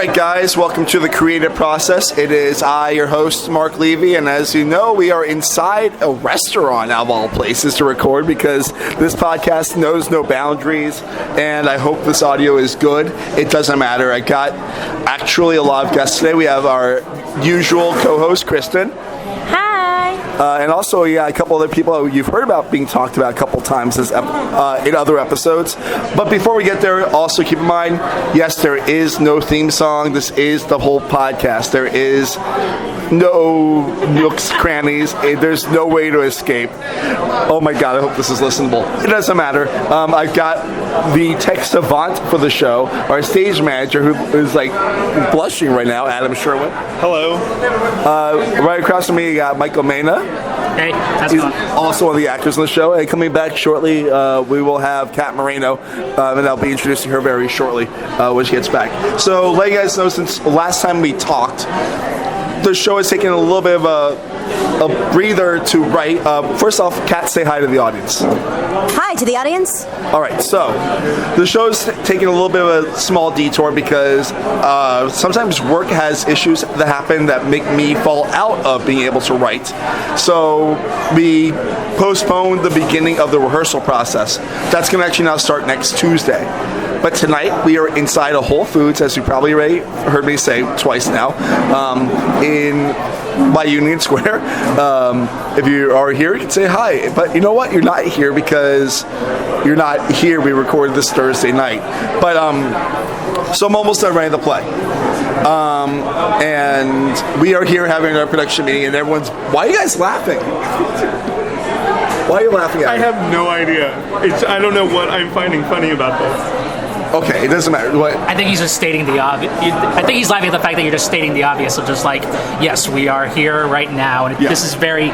right, guys, welcome to the creative process. It is I, your host, Mark Levy, and as you know, we are inside a restaurant of all places to record because this podcast knows no boundaries, and I hope this audio is good. It doesn't matter. I got actually a lot of guests today. We have our usual co-host, Kristen. And also, a couple other people you've heard about being talked about a couple times in other episodes. But before we get there, also keep in mind, yes, there is no theme song. This is the whole podcast. There is no nooks, crannies. There's no way to escape. Oh my God, I hope this is listenable. It doesn't matter. I've got the tech savant for the show, our stage manager, who is like blushing right now, Adam Sherwin. Hello. Right across from me, you got Michael Mena. Hey, how's it going? Also one of the actors on the show. And coming back shortly, we will have Kat Moreno, and I'll be introducing her very shortly when she gets back. So let you guys know, since last time we talked, the show has taken a little bit of a breather to write. First off, Kat, say hi to the audience. Hi to the audience. All right, so the show's taking a little bit of a small detour because sometimes work has issues that happen that make me fall out of being able to write. So we postponed the beginning of the rehearsal process. That's going to actually now start next Tuesday. But tonight we are inside a Whole Foods, as you probably already heard me say twice now, by Union Square. If you are here, you can say hi. But you know what? You're not here because you're not here. We recorded this Thursday night. But so I'm almost done writing the play. And we are here having our production meeting, and everyone's, why are you guys laughing? Why are you laughing at me? I have no idea. I don't know what I'm finding funny about this. Okay, it doesn't matter. What? I think he's just stating the obvious. I think he's laughing at the fact that you're just stating the obvious of just like, yes, we are here right now, and this is very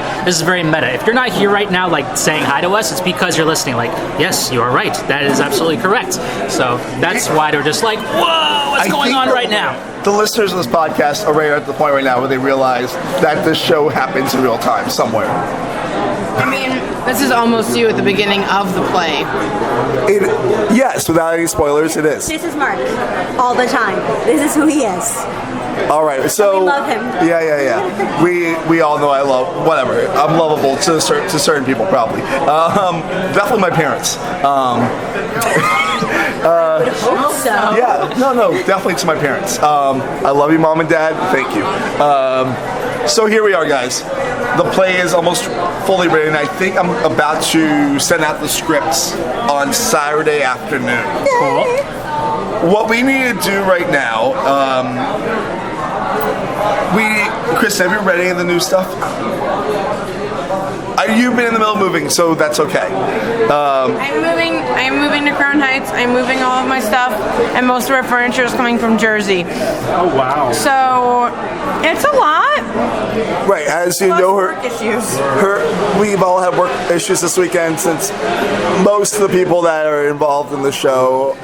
meta. If you're not here right now, like saying hi to us, it's because you're listening. Like, yes, you are right. That is absolutely correct. So that's why they're just like, whoa, what's going on right now? The listeners of this podcast are right at the point right now where they realize that this show happens in real time somewhere. I mean, this is almost you at the beginning of the play. Yes, without any spoilers, it is. This is Mark. All the time. This is who he is. All right, so and we love him. Yeah. We all know I love whatever. I'm lovable to certain people, probably. Definitely my parents. Hope so. Yeah, no, definitely to my parents. I love you, Mom and Dad. Thank you. So here we are, guys. The play is almost fully written. I think I'm about to send out the scripts on Saturday afternoon. Cool. What we need to do right now, Chris, have you read any of the new stuff? You've been in the middle of moving, so that's okay. I'm moving to Crown Heights. I'm moving all of my stuff, and most of our furniture is coming from Jersey. Oh, wow. So it's a lot. Right, as you know, work issues. We've all had work issues this weekend since most of the people that are involved in the show,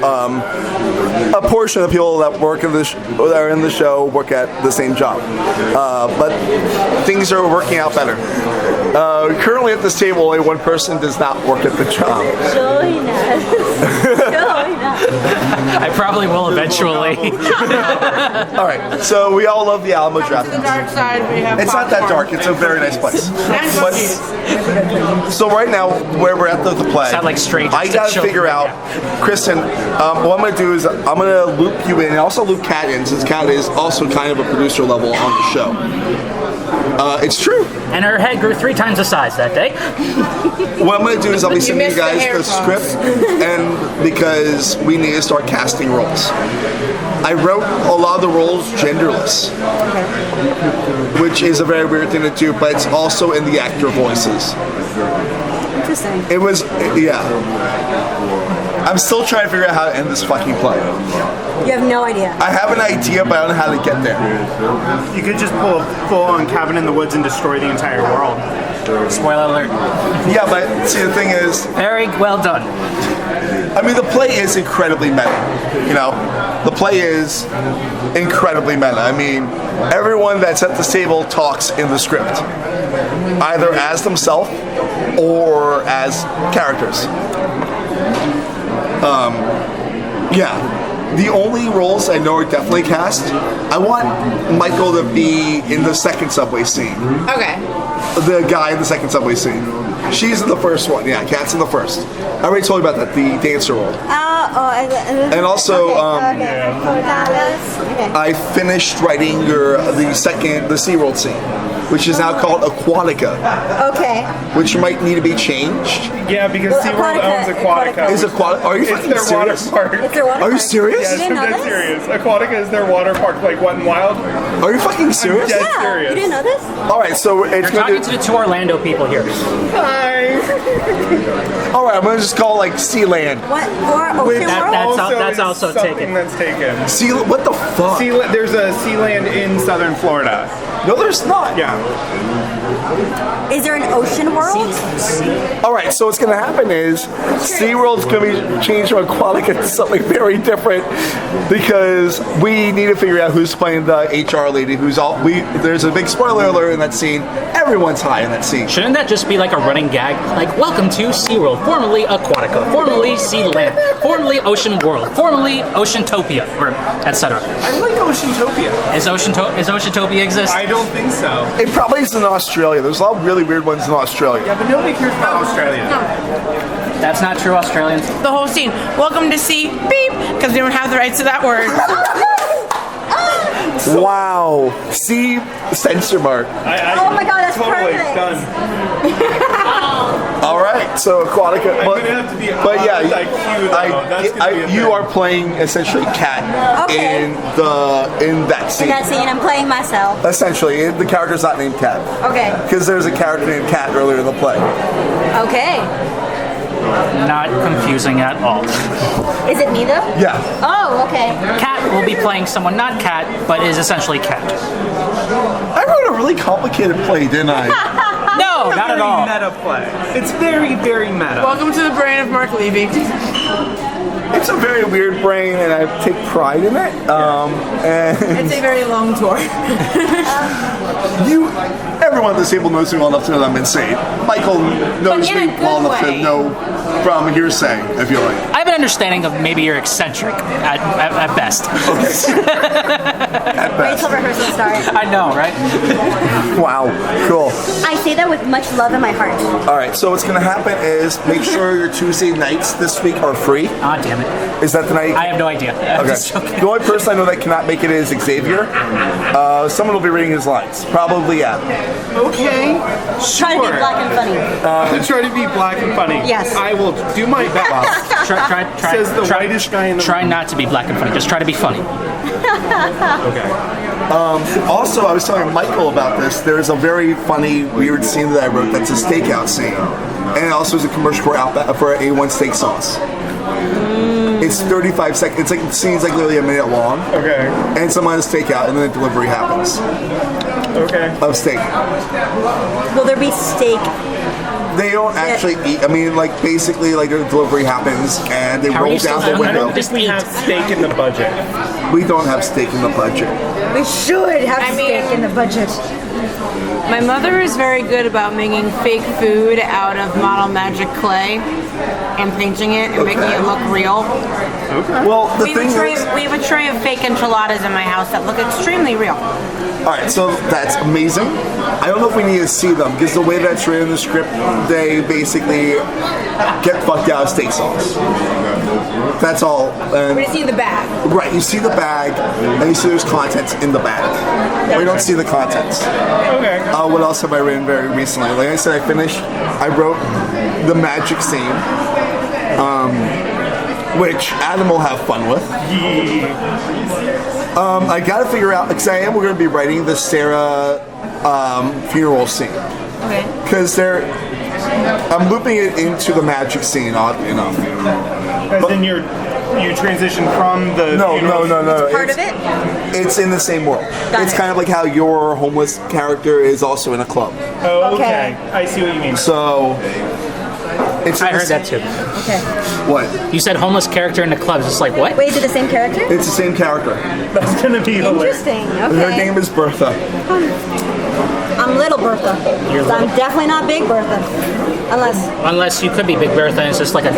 a portion of the people that work in that are in the show work at the same job. But things are working out better. Currently at this table, only one person does not work at the job. Join us. I probably will eventually. All right, so we all love the Alamo Draft. To the dark side, we have It's not that dark. It's a very nice place. But, so right now, where we're at the play, Sound like strangers I to gotta children figure right out, Kristen. What I'm gonna do is I'm gonna loop you in, and also loop Kat in, since Kat is also kind of a producer level on the show. It's true. And her head grew 3 times the size that day. What I'm going to do is I'll be sending you missed the guys hair the toss. script, and because we need to start casting roles. I wrote a lot of the roles genderless, which is a very weird thing to do, but it's also in the actor voices. Interesting. It was, yeah. I'm still trying to figure out how to end this fucking play. You have no idea. I have an idea, but I don't know how to get there. You could just pull a full-on Cabin in the Woods and destroy the entire world. Spoiler alert. Yeah, but see, the thing is, Very well done. I mean, the play is incredibly meta. You know, the play is incredibly meta. I mean, everyone that's at this table talks in the script, either as themselves or as characters. Yeah. the only roles I know are definitely cast. I want Michael to be in the second subway scene. Okay. The guy in the second subway scene. She's in the first one. Yeah, Kat's in the first. I already told you about that, the dancer role. And also, okay. I finished writing the SeaWorld scene, which is now called Aquatica, Okay. which might need to be changed. Yeah, because Well, SeaWorld owns Aquatica. Is Aquatica? Are you It's fucking their water serious? park. It's their water Are you park. serious? Yes, didn't I'm know dead this? serious. Aquatica is their water park, like Wet n Wild. Are you fucking serious? dead Yeah, serious. you didn't know this? All right, so it's You're going talking to the two Orlando people here. Hi. All right, I'm going to just call it like Sealand. What? Or Ocean That- World? that's is also something taken. That's taken. Sea? What the fuck? There's a Sealand in southern Florida. No, there's not. Yeah. Is there an Ocean World? All right, so what's going to happen is SeaWorld's going to be changed from Aquatica to something very different because we need to figure out who's playing the HR lady. There's a big spoiler alert in that scene. Everyone's high in that scene. Shouldn't that just be like a running gag? Like, welcome to SeaWorld, formerly Aquatica, formerly Sealand, formerly Ocean World, formerly Oceantopia, or etc. I like Oceantopia. Is Oceantopia exist? I don't think so. It probably is in Australia. There's a lot of really weird ones in Australia. Yeah, but nobody cares about Australia. That's not true, Australians. The whole scene. Welcome to sea beep, because we don't have the rights to that word. Wow. See, censor mark. Oh my god, that's totally perfect. done. All right, so Aquatica. I'm gonna have to be honest, IQ, though. That's gonna be a you thing. are playing essentially Cat Okay. in that scene. In that scene, I'm playing myself. Essentially, the character's not named Cat. Okay. Because there's a character named Cat earlier in the play. Okay. Not confusing at all. Is it me though? Yeah. Oh, okay. Cat will be playing someone not Cat, but is essentially Cat. I wrote a really complicated play, didn't I? No, not at all. Meta play. It's very, very meta. Welcome to the brain of Mark Levy. It's a very weird brain, and I take pride in it. And It's a very long tour. everyone at this table knows me well enough to know that I'm insane. Michael knows in a me good well enough to way. know from hearsay, I feel like. I have an understanding of maybe you're eccentric at best. At Wait best. till rehearsal starts. I know, right? Wow, cool. I say that with much love in my heart. All right, so what's going to happen is make sure your Tuesday nights this week are free. Ah, damn it. Is that the night? I have no idea. I'm just Okay. joking. The only person I know that cannot make it is Xavier. Someone will be reading his lines. Probably, yeah. Okay. Try to be black and funny. Try to be black and funny. Yes. I will do my best. Try, Says the whitest guy in the Try not to be black and funny. Just try to be funny. Okay. Also, I was telling Michael about this. There's a very funny, weird scene that I wrote that's a stakeout scene. And it also is a commercial for A1 steak sauce. It's 35 seconds. It's like the scene's like literally a minute long. Okay. And someone has takeout, and then the delivery happens Okay. of steak. Will there be steak? They don't actually eat. I mean, like basically, like the delivery happens, and they How are roll you still down the doing that? window. Just We eat. have steak in the budget. We don't have steak in the budget. We should have I mean- steak in the budget. My mother is very good about making fake food out of model magic clay and painting it and making it look real. Well, the We have, thing is, we have a tray of fake enchiladas in my house that look extremely real. all right, so that's amazing. I don't know if we need to see them because the way that's written in the script, they basically get fucked out of steak sauce. That's all. And, We see the bag. right, you see the bag, and you see there's contents in the bag. We don't see the contents. Okay. What else have I written very recently? Like I said, I wrote the magic scene, which Adam will have fun with. I gotta figure out, because we're going to be writing the Sarah funeral scene. Okay. Because I'm looping it into the magic scene, oddly enough. As in you transition from the No. Part of it? It's in the same world. Got It's it. kind of like how your homeless character is also in a club. Oh, Okay. okay. I see what you mean. So, it's I in the heard that too. Okay. What? You said homeless character in the clubs. It's like, what? Wait, is it the same character? It's the same character. That's gonna be hilarious. Interesting. Her Okay. name is Bertha. I'm Little Bertha. So I'm definitely not Big Bertha. Unless you could be Big Bertha, and it's just like a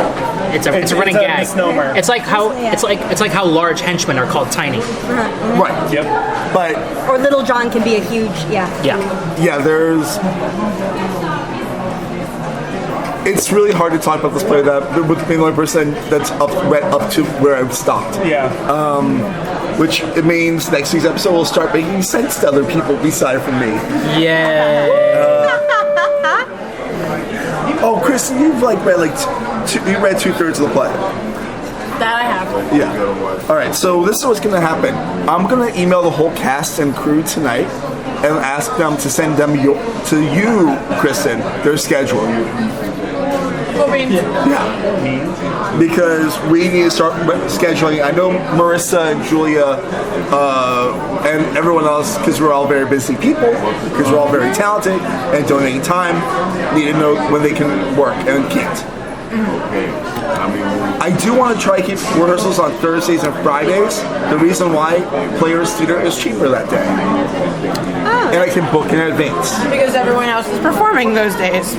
running gag. Misnomer. It's like how how large henchmen are called tiny. Right. Yep. But Or Little John can be a huge, Yeah. there's. It's really hard to talk about this player that with being the only person that's right up to where I've stopped. Yeah. Which it means next week's episode will start making sense to other people beside from me. Yeah. Oh, Kristen, you've read you read 2/3 of the play. That I have. Yeah. All right. So this is what's going to happen. I'm going to email the whole cast and crew tonight and ask them to send them to you, Kristen, their schedule. Yeah. Because we need to start scheduling. I know Marissa and Julia and everyone else, because we're all very busy people, because we're all very talented and donating time, need to know when they can work and can't. I do want to try to keep rehearsals on Thursdays and Fridays. The reason why Players Theater is cheaper that day. And I can book in advance. Because everyone else is performing those days.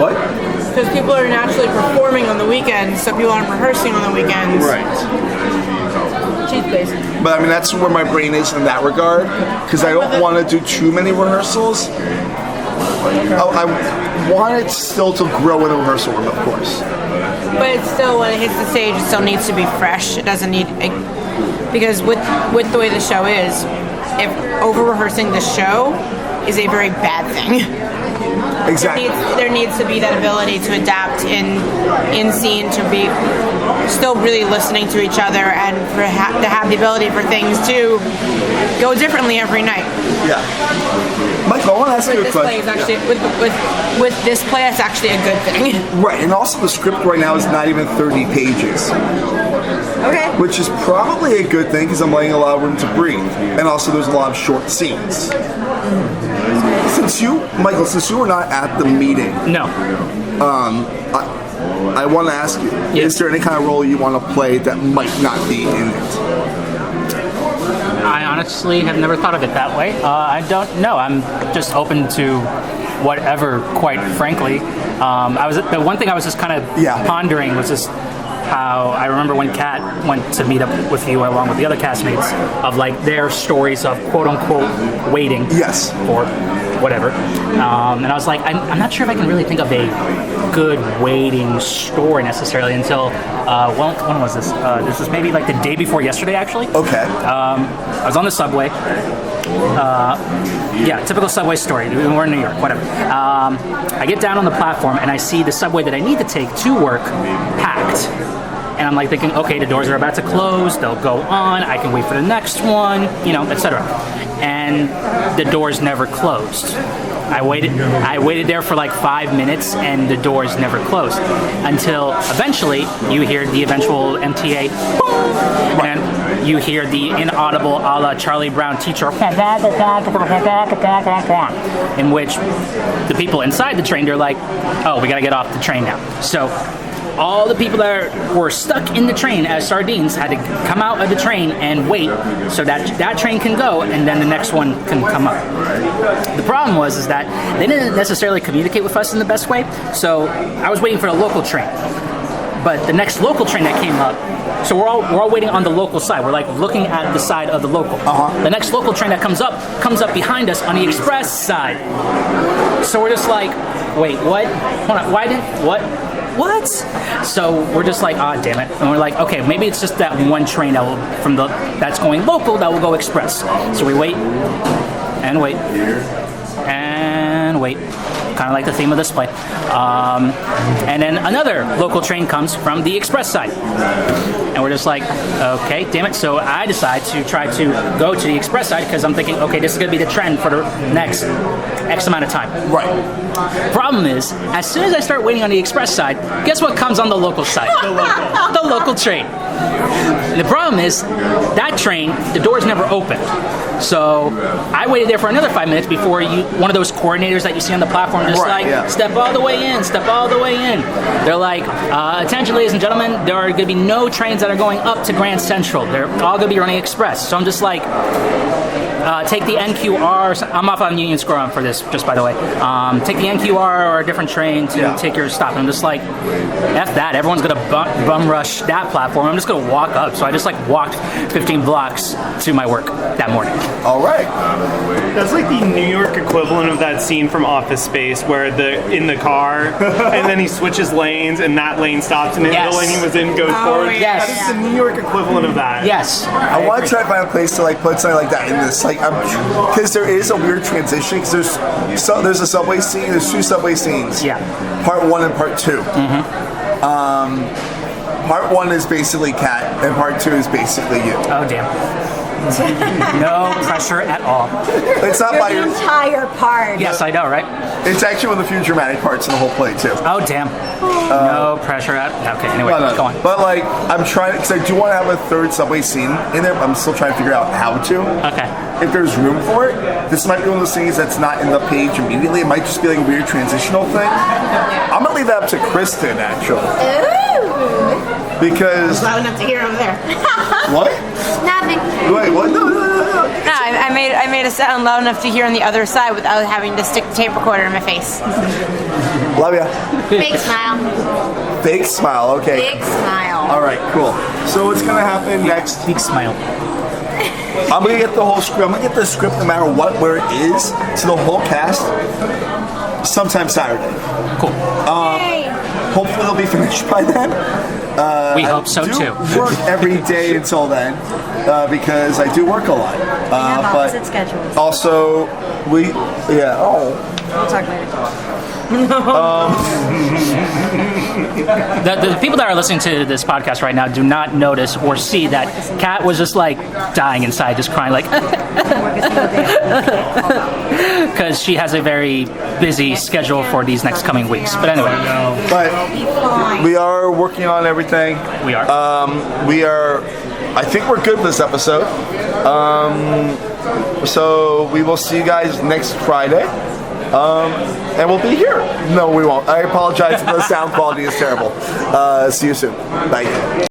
What? Because people are naturally performing on the weekends, so people aren't rehearsing on the weekends. Right. Cheap based. But I mean, that's where my brain is in that regard, because I don't want to do too many rehearsals. I want it still to grow in the rehearsal room, of course. But it's still, when it hits the stage, it still needs to be fresh. It doesn't need, because with the way the show is, if over-rehearsing the show is a very bad thing. Exactly. There needs to be that ability to adapt in scene, to be still really listening to each other, and to have the ability for things to go differently every night. Yeah. Michael, I want to ask you a This play question. is actually with this play, it's actually a good thing. Right, and also the script right now is not even 30 pages. okay. Which is probably a good thing because I'm letting a lot of room to breathe. And also there's a lot of short scenes. Since you were not at the meeting, No. I want to ask you, is there any kind of role you want to play that might not be in it? I honestly have never thought of it that way. I don't know. I'm just open to whatever, quite frankly. The one thing I was just kind of pondering was just how I remember when Kat went to meet up with you along with the other castmates of like their stories of quote unquote waiting for whatever. And I was like, I'm not sure if I can really think of a good waiting story necessarily until, when was this? This was maybe like the day before yesterday, actually. Okay. I was on the subway. Typical subway story. We're in New York, whatever. I get down on the platform and I see the subway that I need to take to work packed. And I'm like thinking, okay, the doors are about to close, they'll go on, I can wait for the next one, etc. And the doors never closed. I waited there for like 5 minutes and the doors never closed until eventually you hear the eventual MTA boom, and you hear the inaudible a la Charlie Brown teacher in which the people inside the train, they're like, oh, we gotta get off the train now. So all the people that were stuck in the train as sardines had to come out of the train and wait so that train can go and then the next one can come up. The problem is that they didn't necessarily communicate with us in the best way, so I was waiting for a local train. But the next local train that came up, so we're all waiting on the local side. We're like looking at the side of the local. The next local train that comes up behind us on the express side. So we're just like, wait, what? Hold on, what? So we're just like, damn it. And we're like, okay, maybe it's just that one train that's going local that will go express. So we wait and wait and wait. Kind of like the theme of this play. And then another local train comes from the express side. And we're just like, okay, damn it. So I decide to try to go to the express side because I'm thinking, okay, this is going to be the trend for the next X amount of time. Right. Problem is, as soon as I start waiting on the express side, guess what comes on the local side? The local train. The problem is that train, the doors never opened. So I waited there for another 5 minutes before one of those coordinators that you see on the platform just step all the way in, step all the way in. They're like, attention ladies and gentlemen, there are going to be no trains that are going up to Grand Central. They're all going to be running express. So I'm just like, take the NQR. I'm off on Union Square for this, just by the way. Take the NQR or a different train to take your stop. And I'm just like, F that. Everyone's going to bum rush that platform. I'm just going to walk up. So I just walked 15 blocks to my work that morning. All right. That's like the New York equivalent of that scene from Office Space where in the car and then he switches lanes and that lane stops and the lane he was in goes forward. Yes. That is the New York equivalent of that. Yes. I want to try to find a place to put something like that in this, because there is a weird transition. Because there's a subway scene. There's two subway scenes. Yeah. Part 1 and Part 2. Part 1 is basically Kat, and Part 2 is basically you. Oh damn. No pressure at all. It's not by The entire part. Yes, I know, right? It's actually one of the few dramatic parts in the whole play too. Oh damn. No pressure at. Okay. Anyway, go on. But I'm trying because I do want to have a third subway scene in there. But I'm still trying to figure out how to. Okay. If there's room for it, this might be one of those things that's not in the page immediately. It might just be like a weird transitional thing. I'm gonna leave that up to Kristen actually. Ooh. Because Loud enough to hear over there. what? Nothing. Wait, what? No. No, I made a sound loud enough to hear on the other side without having to stick the tape recorder in my face. Love ya. Big smile. Fake smile. Okay. Big smile. All right. Cool. So what's gonna happen next? Big smile. I'm gonna get the whole script. I'm gonna get the script no matter where it is to the whole cast sometime Saturday. Cool. Hopefully it'll be finished by then. We hope so I too. Work every day until then because I do work a lot. Opposite But schedules. also We'll talk later. The people that are listening to this podcast right now do not notice or see that Kat was just dying inside, just crying because she has a very busy schedule for these next coming weeks. But anyway, but we are working on everything. We are. I think we're good this episode. So we will see you guys next Friday. And we'll be here. No, we won't. I apologize if the sound quality is terrible. See you soon. Bye.